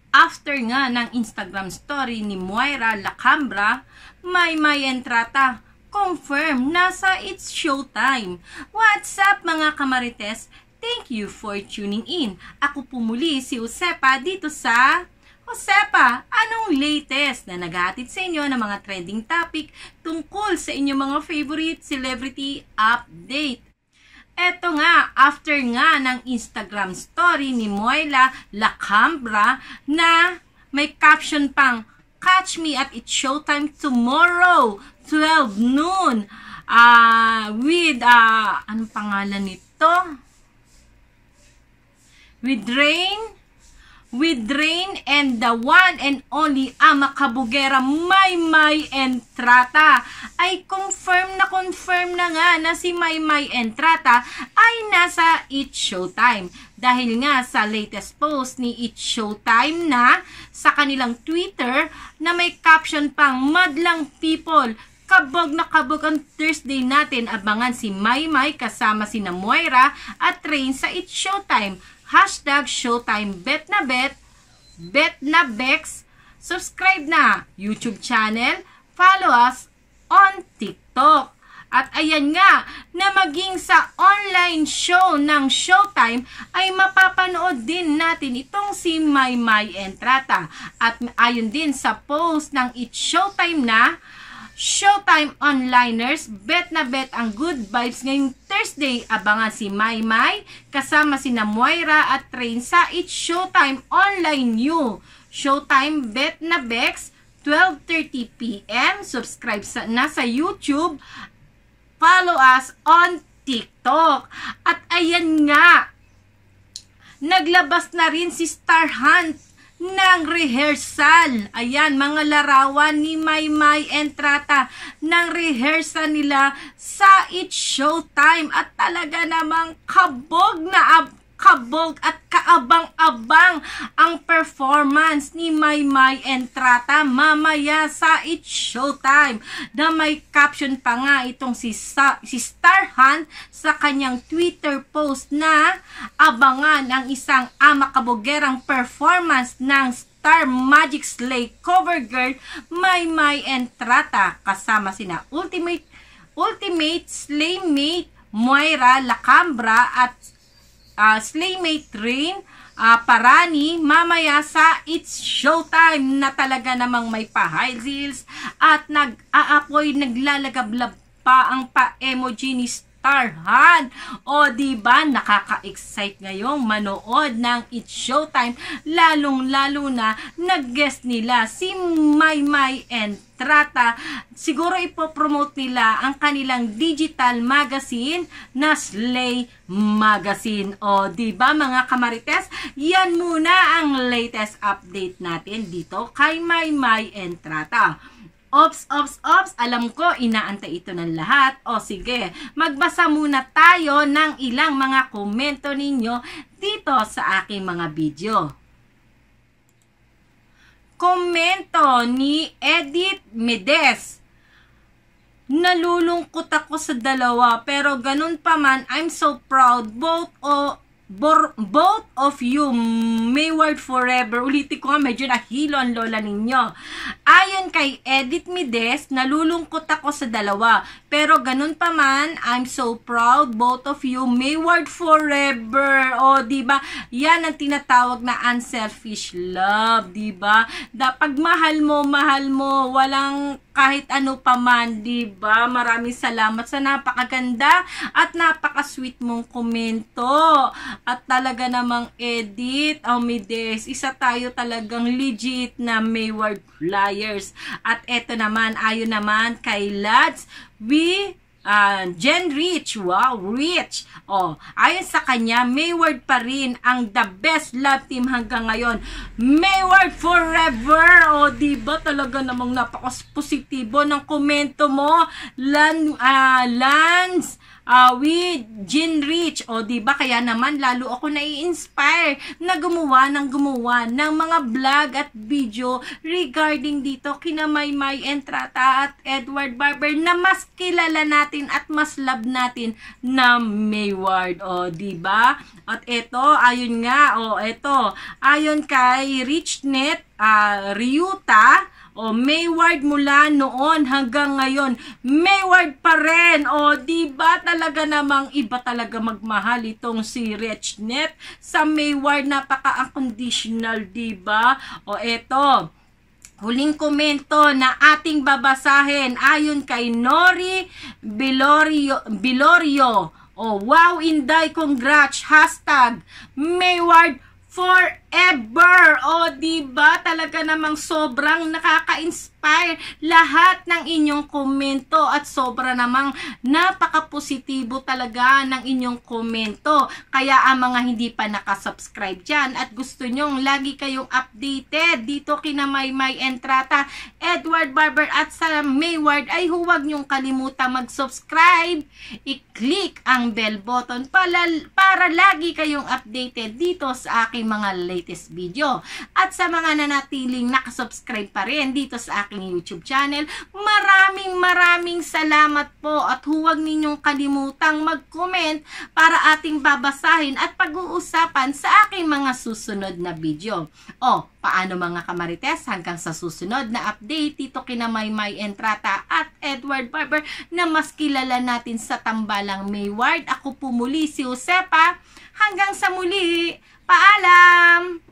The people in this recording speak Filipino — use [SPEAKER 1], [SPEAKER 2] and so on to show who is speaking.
[SPEAKER 1] After nga ng Instagram story ni Moira Lacambra, Maymay Entrata, confirm nasa It's Showtime. What's up mga kamarites? Thank you for tuning in. Ako po muli si Josepa dito sa Josepa, anong latest na naghahatid sa inyo ng mga trending topic tungkol sa inyong mga favorite celebrity update. Eto nga, after nga ng Instagram story ni Moira Lacambra na may caption pang, "Catch me at It's Showtime tomorrow, 12 noon." With, anong pangalan nito? With Rain and the one and only ama kabugera Maymay Entrata. Ay confirm na nga na si Maymay Entrata ay nasa It's Showtime. Dahil nga sa latest post ni It's Showtime na sa kanilang Twitter na may caption pang, "Madlang people, kabog na kabog ang Thursday natin. Abangan si Maymay kasama si Moira at Rain sa It's Showtime. #Showtime bet na Bex, subscribe na YouTube channel, follow us on TikTok." At ayan nga, na maging sa online show ng Showtime ay mapapanood din natin itong si Maymay Entrata. At ayon din sa post ng It's Showtime na, "Showtime onliners, bet na bet ang good vibes ngayong Thursday. Abangan si Maymay kasama si Moira at Rain sa It's Showtime online new. Showtime bet na Bex, 12:30 PM. Subscribe na sa YouTube. Follow us on TikTok." At ayan nga, naglabas na rin si Star Hunt ng rehearsal. Ayan, mga larawan ni Maymay Entrata ng rehearsal nila sa It's Showtime. At talaga namang kabog at kaabang-abang ang performance ni Maymay Entrata mamaya sa It's Showtime. Na may caption pa nga itong si Star Hunt sa kanyang Twitter post na abangan ang isang ama kabugerang performance ng Star Magic Slay cover girl Maymay Entrata kasama sina Ultimate Slaymate Moira Lacambra at Slaymate Rain Parani mamaya sa It's Showtime, na talaga namang may pa-high heels at nag-aapoy, naglalagablab pa ang pa-emoji ni Star Hunt. O diba, nakaka-excite ngayong manood ng It's Showtime, lalong-lalo na nag-guest nila si Maymay Entrata. Siguro ipopromote nila ang kanilang digital magazine na Slay Magazine. O diba mga kamarites, yan muna ang latest update natin dito kay Maymay Entrata. Ops, alam ko inaantay ito ng lahat. O sige, magbasa muna tayo ng ilang mga komento ninyo dito sa aking mga video. Komento ni Edith Medes: "Nalulungkot ako sa dalawa, pero ganun pa man, I'm so proud. Both of you, Mayward forever." Ulitin ko nga, medyo nahilo ang lola ninyo. Ayon kay Edith Medes, "Nalulungkot ako sa dalawa, pero ganun pa man, I'm so proud. Both of you, Mayward forever." O diba, yan ang tinatawag na unselfish love, diba? Pag mahal mo, walang kahit ano pa man, diba? Maraming salamat sa napakaganda at napaka-sweet mong komento. At talaga namang Edith Medes, isa tayo talagang legit na Mayward flyers. At eto naman, ayon naman kay Lads, Jen Rich, wow, Rich. Ayon sa kanya, Mayward pa rin ang the best love team hanggang ngayon. Mayward forever. Diba talaga namang napaka-positibo ng komento mo, Lance with Jean Rich. O diba, kaya naman lalo ako nai-inspire na gumawa ng mga vlog at video regarding dito kina Maymay Entrata at Edward Barber na mas kilala natin at mas love natin na Mayward. O diba? At ito, ayun nga, ayon kay Richnet Ryuta, Mayward mula noon hanggang ngayon, Mayward pa rin. Diba talaga namang iba talaga magmahal itong si Richnet sa Mayward, napaka-unconditional, diba? Eto, huling komento na ating babasahin ayon kay Nori Bilorio. Wow, Inday, congrats. Hashtag Mayward forever. Diba talaga namang sobrang nakaka-inspire lahat ng inyong komento at sobra namang napaka-positibo talaga ng inyong komento. Kaya ang mga hindi pa nakasubscribe dyan at gusto nyong lagi kayong updated dito kina Maymay Entrata, Edward Barber at sa Mayward, ay huwag nyong kalimutan mag-subscribe, i-click ang bell button para lagi kayong updated dito sa aking mga latest video. At sa mga nanatiling nakasubscribe pa rin dito sa aking YouTube channel, maraming salamat po at huwag ninyong kalimutang mag-comment para ating babasahin at pag-uusapan sa aking mga susunod na video. Paano mga kamarites, hanggang sa susunod na update dito kina Maymay Entrata at Edward Barber na mas kilala natin sa tambalang Mayward. Ako po muli si Josepa. Hanggang sa muli, paalam!